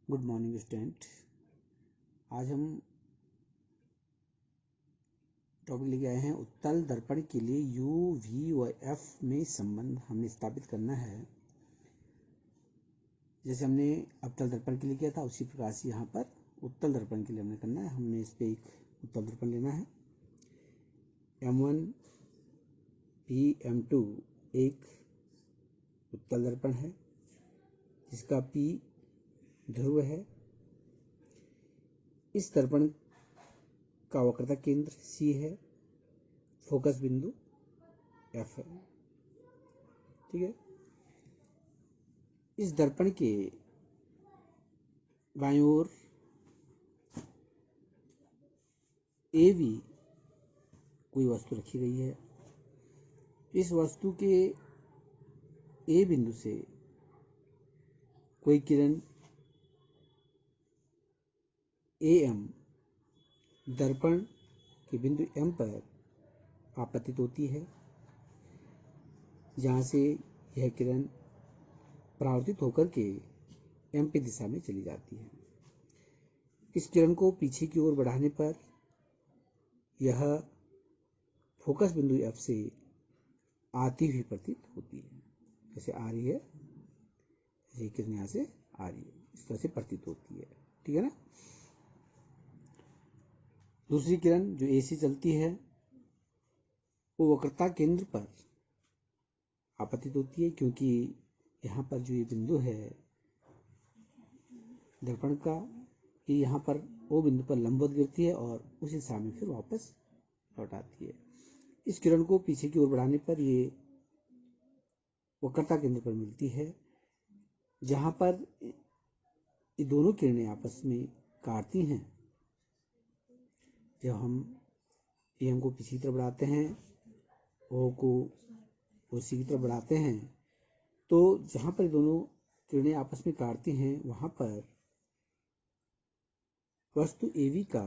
Good morning student. आज हम topic लेके आए हैं उत्तल दर्पण के लिए यू वी व एफ में संबंध हमें स्थापित करना है। जैसे हमने अवतल दर्पण के लिए किया था उसी प्रकार से यहाँ पर उत्तल दर्पण के लिए हमें करना है। हमने इस पे एक उत्तल दर्पण लेना है। M1 P M2 एक उत्तल दर्पण है जिसका P ध्रुव है। इस दर्पण का वक्रता केंद्र C है, फोकस बिंदु F है। ठीक है। इस दर्पण के बाईं ओर AB कोई वस्तु रखी गई है। इस वस्तु के A बिंदु से कोई किरण AM दर्पण के बिंदु M पर आपतित होती है, जहां से यह किरण परावर्तित होकर के MP दिशा में चली जाती है। इस किरण को पीछे की ओर बढ़ाने पर यह फोकस बिंदु F से आती हुई प्रतीत होती है। जैसे आ रही है, ये किरण यहाँ से आ रही है, इस तरह से प्रतीत होती है। ठीक है ना। दूसरी किरण जो A से चलती है वो वक्रता केंद्र पर आपतित होती है, क्योंकि यहाँ पर जो ये बिंदु है दर्पण का, ये यहाँ पर O बिंदु पर लंबवत गिरती है और उसी दिशा में फिर वापस लौट आती है। इस किरण को पीछे की ओर बढ़ाने पर ये वक्रता केंद्र पर मिलती है, जहां पर ये दोनों किरणें आपस में काटती हैं। जब हम AM को पीछे की तरफ बढ़ाते हैं, O को उसी की तरफ बढ़ाते हैं, तो जहां पर दोनों किरणें आपस में काटती हैं वहां पर वस्तु AB का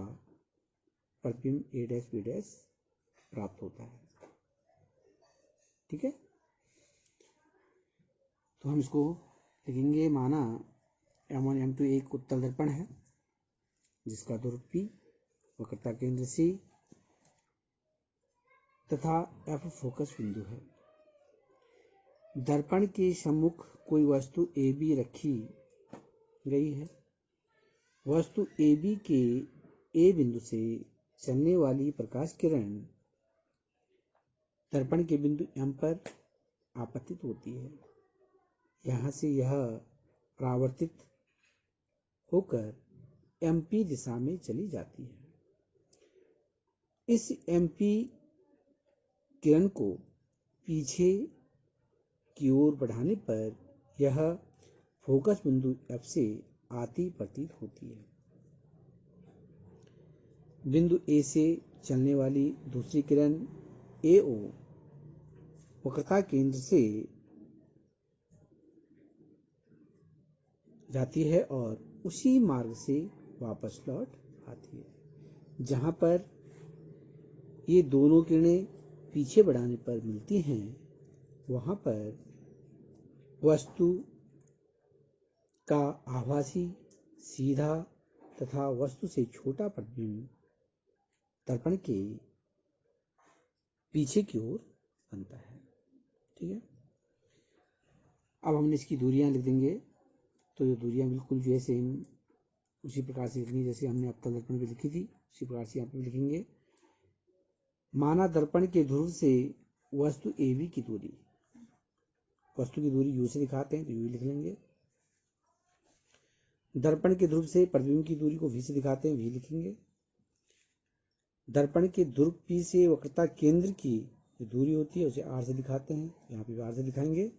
प्रतिबिंब A' B' प्राप्त होता है। ठीक है। तो हम इसको लिखेंगे। माना M1 M2 एक उत्तल दर्पण है जिसका ध्रुव P, वक्रता केंद्र C तथा F फोकस बिंदु है। दर्पण के सम्मुख कोई वस्तु AB रखी गई है। वस्तु AB के A बिंदु से चलने वाली प्रकाश किरण दर्पण के बिंदु M पर आपतित होती है। यहाँ से यह परावर्तित होकर MP दिशा में चली जाती है। इस MP किरण को पीछे की ओर बढ़ाने पर यह फोकस बिंदु F से आती प्रतीत होती है। बिंदु A से चलने वाली दूसरी किरण AO वक्रता केंद्र से जाती है और उसी मार्ग से वापस लौट आती है। जहां पर ये दोनों किरणें पीछे बढ़ाने पर मिलती हैं, वहां पर वस्तु का आभासी सीधा तथा वस्तु से छोटा प्रतिबिंब दर्पण के पीछे की ओर बनता है। ठीक है। अब हमने इसकी दूरियां लिख देंगे। तो ये दूरियां बिल्कुल जो है सेम उसी प्रकार से लिखनी जैसे हमने अवतल दर्पण पे लिखी थी, उसी प्रकार से यहाँ पे लिखेंगे। माना दर्पण के ध्रुव से वस्तु AB की दूरी, वस्तु की दूरी U से दिखाते हैं तो U लिख लेंगे। दर्पण के ध्रुव से प्रतिबिंब की दूरी को V से दिखाते हैं, V लिखेंगे। दर्पण के ध्रुव P से वक्रता केंद्र की जो दूरी होती है उसे R से दिखाते हैं, यहाँ पे R से दिखाएंगे।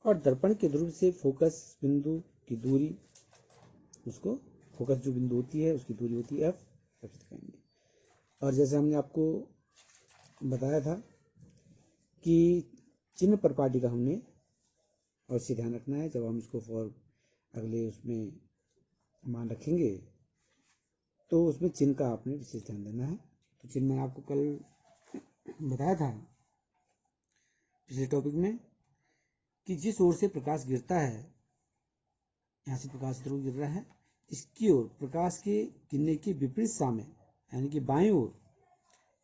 और दर्पण के ध्रुव से फोकस बिंदु की दूरी, उसको फोकस जो बिंदु होती है उसकी दूरी होती है F से दिखाएंगे। और जैसे हमने आपको बताया था कि चिन्ह परिपाटी का हमने अवश्य ध्यान रखना है। जब हम इसको फॉर अगले उसमें मान रखेंगे तो उसमें चिन्ह का आपने विशेष ध्यान देना है। तो चिन्ह मैंने आपको कल बताया था पिछले टॉपिक में कि जिस ओर से प्रकाश गिरता है यहाँ से प्रकाश त्रिभुज गिर रहा है, इसकी ओर प्रकाश के गिरने के विपरीत दिशा में यानी कि बाएं ओर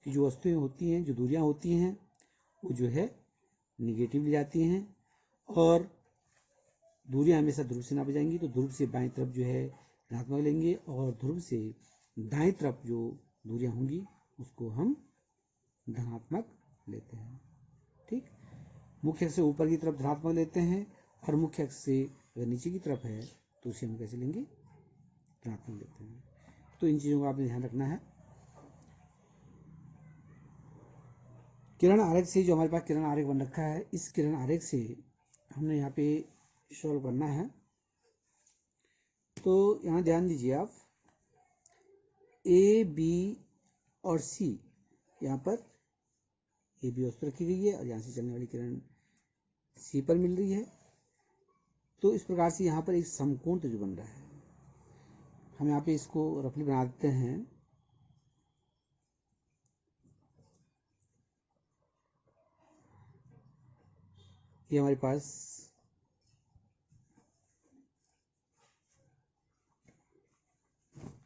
की जो वस्तुएं होती हैं, जो दूरियां होती हैं, वो जो है निगेटिव ले जाती हैं और दूरियां हमेशा ध्रुव से नापी जाएंगी। तो ध्रुव से बाएं तरफ जो है ऋणात्मक लेंगे और ध्रुव से दाएं तरफ जो दूरियां होंगी उसको हम धनात्मक लेते हैं। ठीक, मुख्य अक्ष से ऊपर की तरफ धनात्मक लेते हैं और मुख्य अक्ष से अगर नीचे की तरफ है तो उसे हम कैसे लेंगे, ऋणात्मक लेते हैं। तो इन चीजों का आपने ध्यान रखना है। किरण आरेख से जो हमारे पास किरण आरेख बन रखा है, इस किरण आरेख से हमने यहाँ पे सॉल्व करना है। तो यहाँ ध्यान दीजिए आप, ए बी और सी, यहाँ पर ए बी वस्तु रखी गई है और यहाँ से चलने वाली किरण सी पर मिल रही है। तो इस प्रकार से यहाँ पर एक समकोण त्रिभुज बन रहा है। हम यहाँ पे इसको रफली बना देते हैं। ये हमारे पास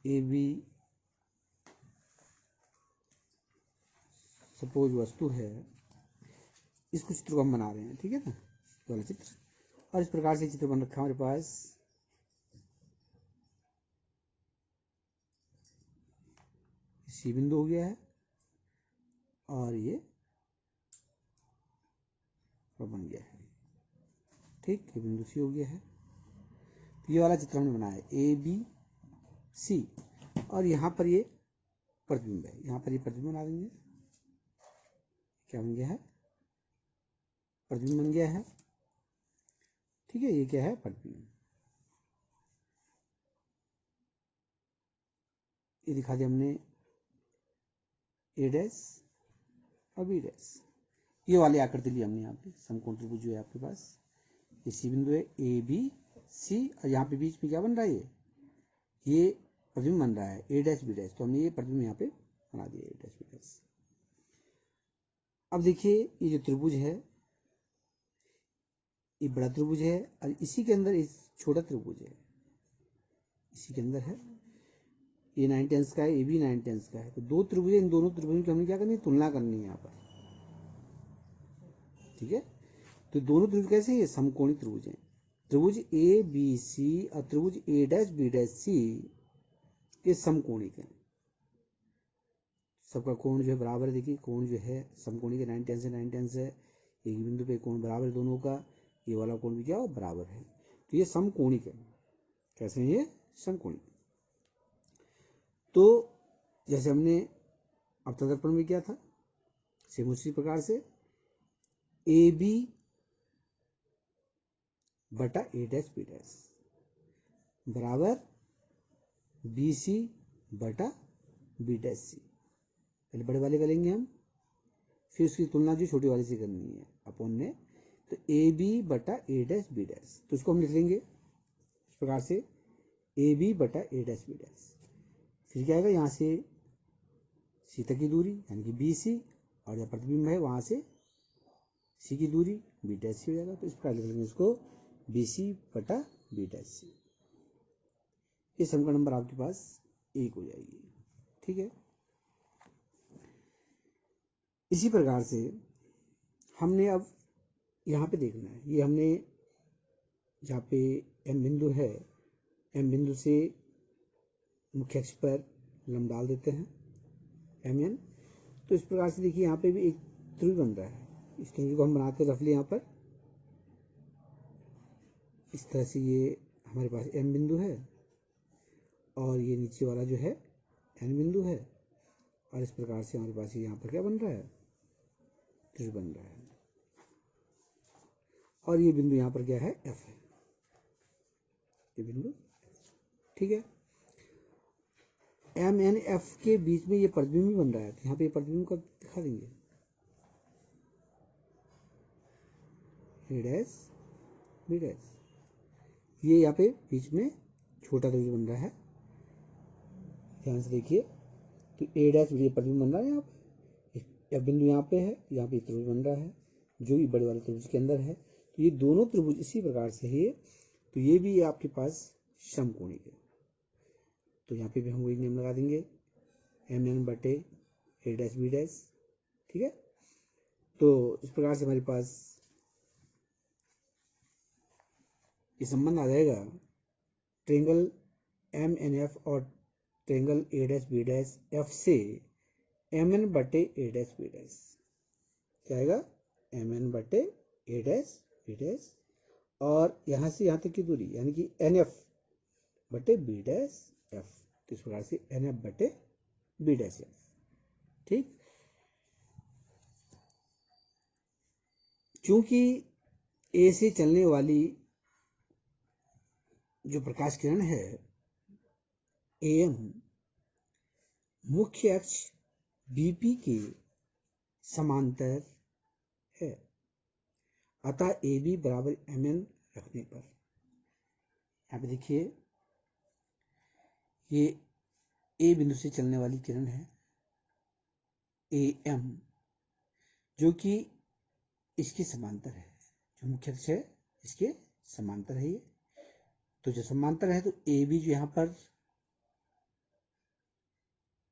ए बी सपोज वस्तु है, इसको चित्र को हम बना रहे हैं, ठीक है ना, वाला चित्र। और इस प्रकार से चित्र बन रखा है हमारे पास। सी बिंदु हो गया है और ये बन गया है। ठीक, ये बिंदु सी हो गया है। तो ये वाला चित्र हमने बनाया है, ए बी सी, और यहाँ पर ये प्रतिबिंब है। यहाँ पर ये प्रतिबिंब बना देंगे। क्या बन गया है, प्रतिबिंब बन गया है। ठीक है, ये क्या है, प्रतिबिंब। ये दिखा दिया हमने ए डैश और बी डैश, ये वाली आकृति ली हमने यहाँ पे। समकोण त्रिभुज जो है आपके पास, ये सी बिंदु है, ए बी सी, और यहाँ पे बीच में क्या बन रहा है, ये प्रतिबिंब बन रहा है, ए डैश बी डैश। तो हमने ये प्रतिबिंब यहाँ पे बना दिया, ए डैश बी डैश। अब देखिए, ये जो त्रिभुज है, ये बड़ा त्रिभुज है और इसी के अंदर इस छोटा त्रिभुज है, इसी के अंदर है। ये 9 टेंस का है, ये भी 9 टेंस का है। तो दो त्रिभुज है, इन दोनों त्रिभुजों की हमने क्या करनी है, तुलना करनी है यहाँ पर। ठीक है, तो दोनों त्रिभुज कैसे हैं, ये समकोणी त्रिभुज हैं। त्रिभुज ए बी सी और त्रिभुज ए डैश बी डैश सी, ये समकोणी के, सबका कोण जो है बराबर है। देखिए, कोण जो है समकोणी के 9 टेंस है, 9 टेंस है। एक बिंदु पे कोण बराबर है दोनों का, ये वाला कोण भी क्या हो, बराबर है। तो ये समकोणी के, कैसे हैं ये, समकोणी। तो जैसे हमने अपतल दर्पण में किया था, सेम उसी प्रकार से ए बी बटा ए डैश बी डैश बराबर बी सी बटा बी डैश सी। पहले बड़े वाले करेंगे हम, फिर उसकी तुलना जो छोटी वाले से करनी है अपन ने। तो ए बी बटा ए डैश बी डैश, तो इसको हम लिख लेंगे इस प्रकार से, ए बी बटा ए डैश बी डैश। फिर क्या आएगा, यहाँ से सी तक की दूरी यानी कि बी सी, और जहाँ प्रतिबिंब है वहां से सी की दूरी बी डैश सी हो जाएगा। तो इस प्रकार लिख लेंगे इसको, बी सी बटा बी डैश सी। ये समीकरण नंबर आपके पास 1 हो जाएगी। ठीक है, इसी प्रकार से हमने अब यहाँ पे देखना है, ये हमने जहाँ पे एम बिंदु है, एम बिंदु से मुख्य अक्ष पर लंब डाल देते हैं एम एन। तो इस प्रकार से देखिए, यहाँ पे भी एक त्रिभुज बन रहा है। इस त्रिभुज को हम बनाते हैं रफली यहाँ पर इस तरह से। ये हमारे पास एम बिंदु है और ये नीचे वाला जो है एन बिंदु है, और इस प्रकार से हमारे पास यहाँ पर क्या बन रहा है, त्रिभुज बन रहा है। और ये बिंदु यहाँ पर क्या है, एफ है, ये बिंदु। ठीक है, एम एन एफ के बीच में ये प्रतिबिंब भी बन रहा है। तो यहाँ पे प्रतिबिंब को दिखा देंगे, ए डैश बी डैश, ये यहाँ पे बीच में छोटा त्रिभुज बन रहा है। ध्यान से देखिए, तो ए डैश बी प्रतिबिंब बन रहा है यहाँ पे, एफ बिंदु यहाँ पे है, यहाँ पे त्रिभुज बन रहा है जो कि बड़े वाले त्रिभुज के अंदर है। तो ये दोनों त्रिभुज इसी प्रकार से है, तो ये भी आपके पास समकोणिक है। तो यहाँ पे भी हम वही नियम लगा देंगे, एम एन बटे ए डैश बी डैश। ठीक है, तो इस प्रकार से हमारे पास ये संबंध आ जाएगा, ट्रेंगल एम एन एफ और triangle A dash B dash F से एम एन बटे ए डैश बी डैश क्या आएगा, एम एन बटे ए डैश बी डैश, और यहाँ से यहाँ तक की दूरी यानी कि एन एफ बटे बी डैश एफ। तो इस प्रकार से एन एफ बटे बी डैश एफ। ठीक, क्योंकि ए से चलने वाली जो प्रकाश किरण है एम मुख्य अक्ष बीपी के समांतर है, अतः ए बी बराबर एम एन रखने पर, यहाँ पे देखिए ये ए बिंदु से चलने वाली किरण है ए एम, जो कि इसके समांतर है, जो मुख्य अक्ष है इसके समांतर है ये। तो जो समांतर है तो ए बी जो यहाँ पर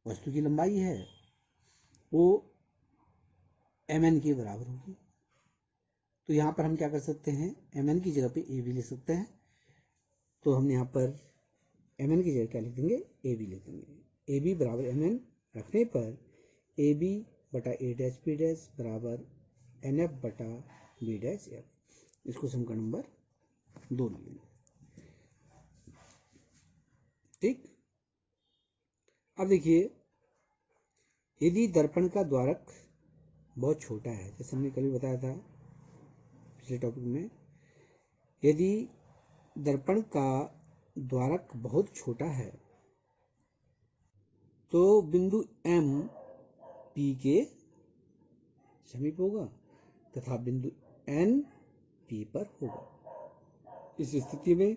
वस्तु की लंबाई है वो एम एन के बराबर होगी। तो यहाँ पर हम क्या कर सकते हैं, एम एन की जगह पे ए बी लिख सकते हैं। तो हम यहाँ पर एम एन की जगह क्या लिख देंगे, ए बी लिख देंगे। ए बी बराबर एम एन रखने पर ए बी बटा ए डैश बी डैश बराबर एन एफ बटा बी डैश एफ। इसको समीकरण नंबर 2 लिख लेंगे। ठीक, अब देखिए यदि दर्पण का द्वारक बहुत छोटा है, जैसे हमने कल बताया था पिछले टॉपिक में, यदि दर्पण का द्वारक बहुत छोटा है तो बिंदु M P के समीप होगा तथा बिंदु N P पर होगा। इस स्थिति में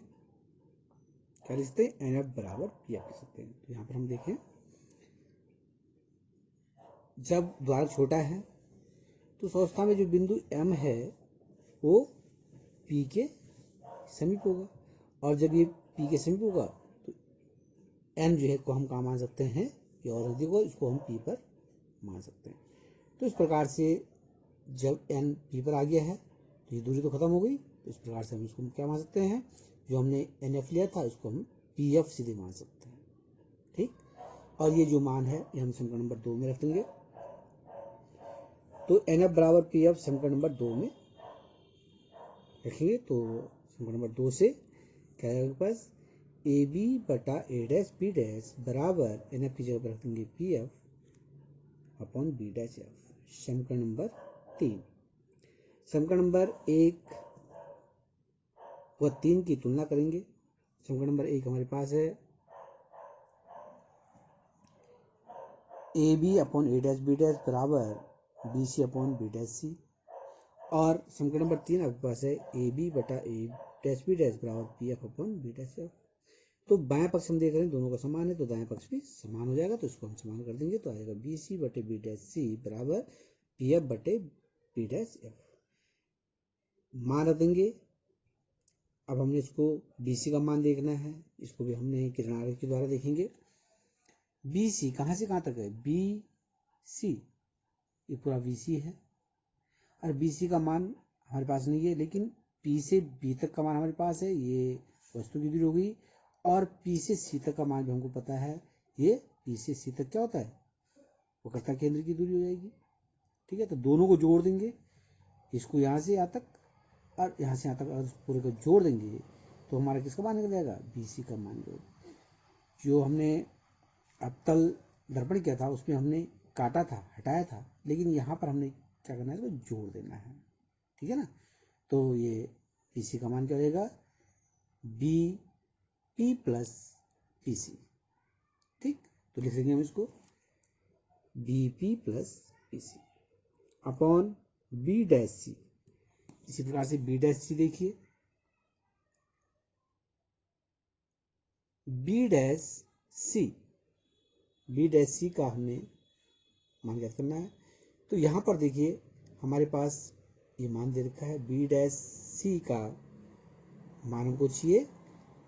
क्या लिख सकते हैं, एन एफ बराबर पी एफ लिख सकते हैं। तो यहाँ पर हम देखें, जब द्वारक छोटा है तो उस अवस्था में जो बिंदु M है वो P के समीप होगा, और जब ये P के समीप होगा तो N जो है को हम कहाँ मान सकते हैं, ये और अधिक हो, इसको हम P पर मान सकते हैं। तो इस प्रकार से जब N P पर आ गया है तो ये दूरी तो खत्म हो गई। तो इस प्रकार से हम इसको क्या मान सकते हैं, जो हमने NF लिया था इसको हम PF सीधे मान सकते हैं। ठीक, और ये जो मान है ये हम समीकरण नंबर 2 में रख देंगे। तो NF बराबर PF समीकरण नंबर 2 में रखेंगे। तो समीकरण नंबर 2 से क्या आएगा पास, ए बी बटा ए डैश बी डैश बराबर एन एफ की जगह पर रख देंगे P F upon B dash F. समीकरण नंबर 3। समीकरण नंबर 1 व 3 की तुलना करेंगे। समीकरण नंबर 1 हमारे पास है A B upon A dash B dash बराबर B C upon B dash C, और समीकरण नंबर 3 आपके पास है ए बी बटा ए डैश बी डैश बराबर P F upon B dash F. तो बाएं पक्ष हम देख रहे हैं दोनों का समान है, तो दाएं पक्ष भी समान हो जाएगा, तो इसको हम समान कर देंगे। तो आएगा बी सी बटे बी डैश सी बराबर पी एफ बटे बी डैश एफ। मान रख देंगे। अब हमने इसको बी सी का मान देखना है, इसको भी हमने किरण आरेख के द्वारा देखेंगे। बी सी कहाँ से कहाँ तक है, बी सी ये पूरा बी सी है, और बी सी का मान हमारे पास नहीं है, लेकिन पी से बी तक का मान हमारे पास है, ये वस्तु की दूरी हो गई। और पी से सी तक का मान भी हमको पता है, ये पी से सी तक क्या होता है, वक्रता केंद्र की दूरी हो जाएगी। ठीक है, तो दोनों को जोड़ देंगे, इसको यहाँ से यहाँ तक और यहाँ से यहाँ तक, और पूरे को जोड़ देंगे तो हमारा किसका मान निकल जाएगा, बी सी का मान। जो हमने अवतल दर्पण किया था उसमें हमने काटा था, हटाया था, लेकिन यहाँ पर हमने क्या करना है, इसको जोड़ देना है। ठीक है ना, तो ये बी सी का मान क्या रहेगा, B P plus P C. ठीक, तो लिख देंगे हम इसको B P plus P C upon B dash C. इसी प्रकार से बी डैश सी देखिए, B dash C, B dash C का हमने मान ज्ञात करना है। तो यहाँ पर देखिए हमारे पास ये मान दे रखा है, बी डैश सी का मान हमको चाहिए,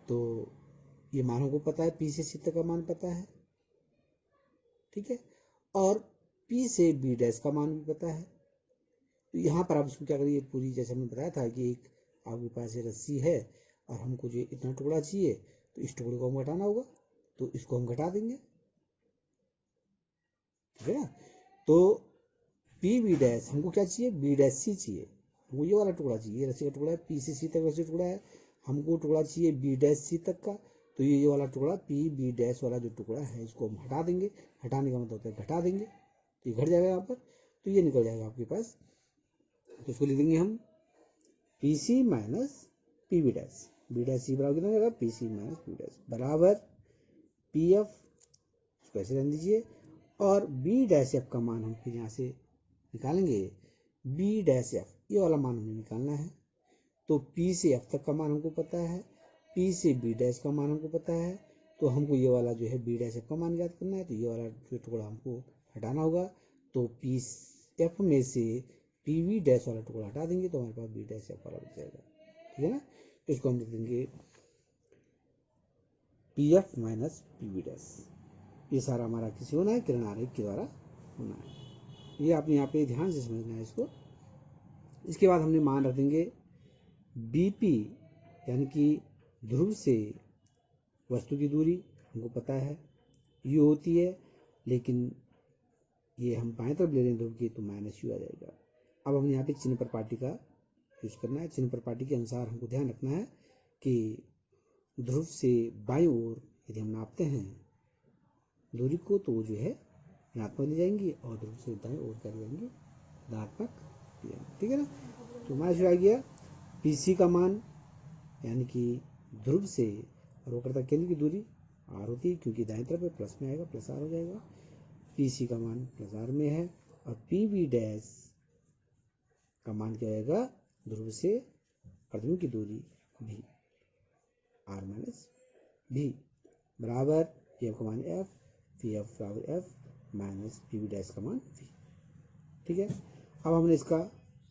तो ये मान हमको पता है, P से C तक का मान पता है, ठीक है, और P से B डैश का मान भी पता है। तो यहाँ पर आप इसको क्या करिए, पूरी जैसे हमने बताया था कि एक आपके पास ये रस्सी है और हमको जो इतना टुकड़ा चाहिए, तो इस टुकड़े को हम घटाना होगा, तो इसको हम घटा देंगे, ठीक है ना। तो पी बी डैश हमको क्या चाहिए, बी डैश सी चाहिए, हमको ये वाला टुकड़ा चाहिए, रस्सी का टुकड़ा है, पी से सी तक रस्सी टुकड़ा है, हमको टुकड़ा चाहिए बी डैश सी तक का, तो ये वाला टुकड़ा पी बी डैश वाला जो टुकड़ा है इसको हम हटा देंगे। हटाने का मतलब होता है घटा देंगे, तो ये घट जाएगा यहाँ पर, तो ये निकल जाएगा आपके पास। तो इसको लिख देंगे हम P C minus P B dash, B dash C बराबर कितना हो जाएगा, P C minus P dash बराबर पी एफ, इसको ऐसे रहने दीजिए, और बी डैश एफ का मान हम फिर यहाँ से निकालेंगे, बी डैश एफ ये वाला मान हमें निकालना है। तो पी से एफ तक का मान हमको पता है, पी से बी डैश का मान हमको पता है, तो हमको ये वाला जो है बी डैश एफ का मान याद करना है, तो ये वाला जो टुकड़ा हमको हटाना होगा, तो पी एफ में से पी वी डैश वाला टुकड़ा हटा देंगे, तो हमारे पास बी डैश एफ वाला बच जाएगा, ठीक है ना। तो इसको हम लिख देंगे P F minus P V dash. ये सारा हमारा किसी होना है, किरण आरेख के द्वारा होना है, ये आपने यहाँ पे ध्यान से समझना है इसको। इसके बाद हमने मान रख देंगे बीपी, यानी कि ध्रुव से वस्तु की दूरी हमको पता है यू होती है, लेकिन ये हम बाएं तरफ ले लें ध्रुव की, तो माइनस यू आ जाएगा। अब हमें यहाँ पे चिन्ह प्रपाटी का यूज करना है। चिन्ह प्रपाटी के अनुसार हमको ध्यान रखना है कि ध्रुव से बाईं ओर यदि हम नापते हैं दूरी को, तो वो जो है ऋणात्मक दी जाएंगी, और ध्रुव से दाएं ओर कर जाएंगी धनात्मक, ठीक है ना। तो माइनस आ गया। पीसी का मान यानी कि ध्रुव से वक्रता केंद्र की दूरी आर होती है, क्योंकि दाएं तरफ है, प्लस में आएगा, प्लस आर हो जाएगा। पीसी का मान प्लस आर में है, और पी वी डैश का मान क्या आएगा, ध्रुव से प्रतिबिंब की दूरी भी आर माइनस भी बराबर एफ का मान एफ, पी एफ बराबर F minus P V dash का मान वी, ठीक है। अब हमने इसका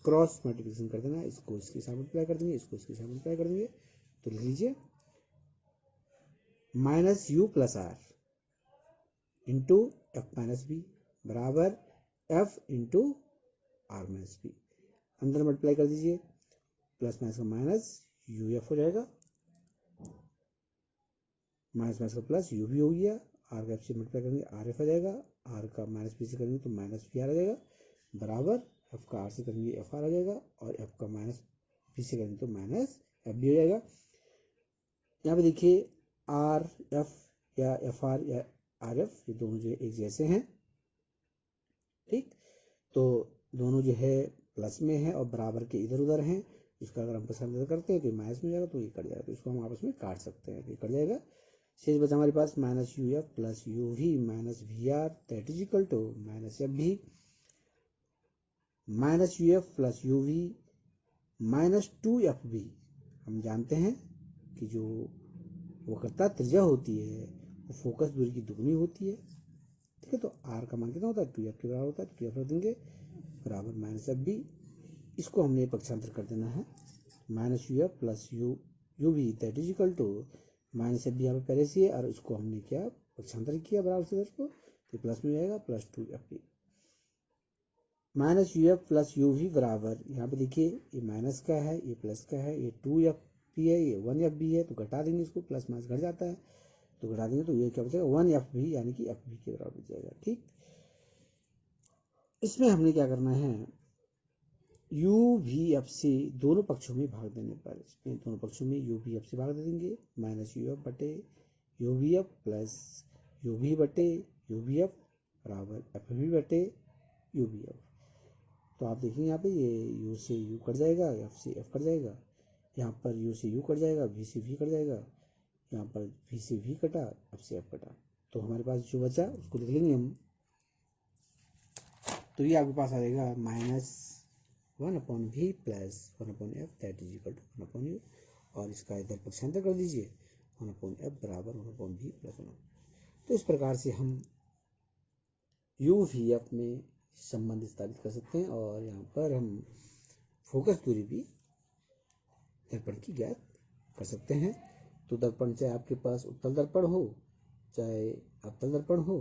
क्रॉस मल्टीप्लिकेशन कर देना, इसको इसके साथ मल्टीप्लाई कर देंगे, इसको इसके साथ मल्टीप्लाई कर देंगे, तो लिख लीजिए minus u plus r into f minus b बराबर f into r minus b. अंदर मल्टीप्लाई कर दीजिए, प्लस माइनस का माइनस यू एफ हो जाएगा, माइनस माइनस का प्लस यू भी हो गया, आर का एफ से मल्टीप्लाई करेंगे आर एफ आ जाएगा, आर का माइनस बी से करेंगे तो माइनस बी आर आ जाएगा, बराबर एफ का आर से करेंगे एफ आर आ जाएगा, और एफ का माइनस बी से करेंगे तो माइनस एफ बी हो जाएगा। यहाँ पे देखिए आर एफ या एफ आर या आर एफ ये दोनों जो एक जैसे हैं, ठीक। तो दोनों जो है प्लस में है और बराबर के इधर उधर हैं, इसका अगर हम पसंद करते हैं तो माइनस में जाएगा, तो ये कट जाएगा, तो इसको हम आपस में काट सकते हैं, तो ये कट जाएगा। शेष बचा हमारे पास minus U F plus you v minus v r that is equal to minus f भी minus U F plus you v minus two F b. हम जानते हैं कि जो वक्रता त्रिज्या होती है वो फोकस दूरी की दुगनी होती है, ठीक है। तो आर का मान कितना होता है, टू एफ के बराबर होता है, टू एफ रख देंगे बराबर माइनस एफ बी। इसको हमने पक्षांतर कर देना है, minus U F plus you V that is equal to minus F B यहाँ पे पहले से है, और इसको हमने क्या पक्षांतर किया बराबर से इधर को, तो प्लस में जाएगा plus two F B minus U F plus you V बराबर, यहाँ पे देखिए ये माइनस का है, ये प्लस का है, ये टू एफ बी है, ये वन एफ बी है, तो घटा देंगे इसको, प्लस माइनस घट जाता है, तो घटा देंगे तो ये क्या बचेगा, वन एफ बी यानी कि एफ बी के बराबर बच जाएगा, ठीक। इसमें हमने क्या करना है, यू वी एफ से दोनों पक्षों में भाग देने पर, इसमें दोनों पक्षों में यू वी एफ से भाग दे देंगे, माइनस यू एफ बटे U V F plus you V बटे यू वी एफ बराबर एफ वी बटे यू वी एफ। तो आप देखेंगे यहाँ पे ये यू से यू कट जाएगा, एफ से एफ कट जाएगा, यहाँ पर यू से यू कट जाएगा, वी से वी कट जाएगा, यहाँ पर वी से वी कटा, एफ से एफ कटा, तो हमारे पास जो बचा उसको लिख लेंगे हम। तो ये आपके पास आ जाएगा minus one upon V plus one upon F that is equal to one upon U, और इसका इधर पक्षांतर कर दीजिए, वन अपॉन एफ बराबर one upon V plus one. तो इस प्रकार से हम यू वी एफ में संबंध स्थापित कर सकते हैं, और यहाँ पर हम फोकस दूरी भी दर्पण की ज्ञात कर सकते हैं। तो दर्पण, चाहे आपके पास उत्तल दर्पण हो चाहे अवतल दर्पण हो,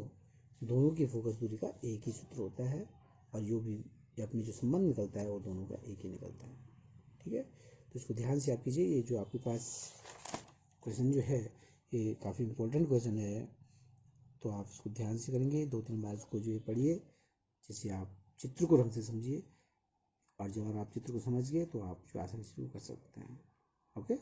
दोनों की फोकस दूरी का एक ही सूत्र होता है, और जो भी अपनी जो संबंध निकलता है वो दोनों का एक ही निकलता है। ठीक है, तो इसको ध्यान से आप कीजिए। ये जो आपके पास क्वेश्चन जो है ये काफ़ी इम्पोर्टेंट क्वेश्चन है, तो आप इसको ध्यान से करेंगे, 2-3 बार इसको जो है पढ़िए, जिससे आप चित्र को ढंग से समझिए, और जब आप चित्र को समझ गए तो आप जो आसानी से शुरू कर सकते हैं। ओके।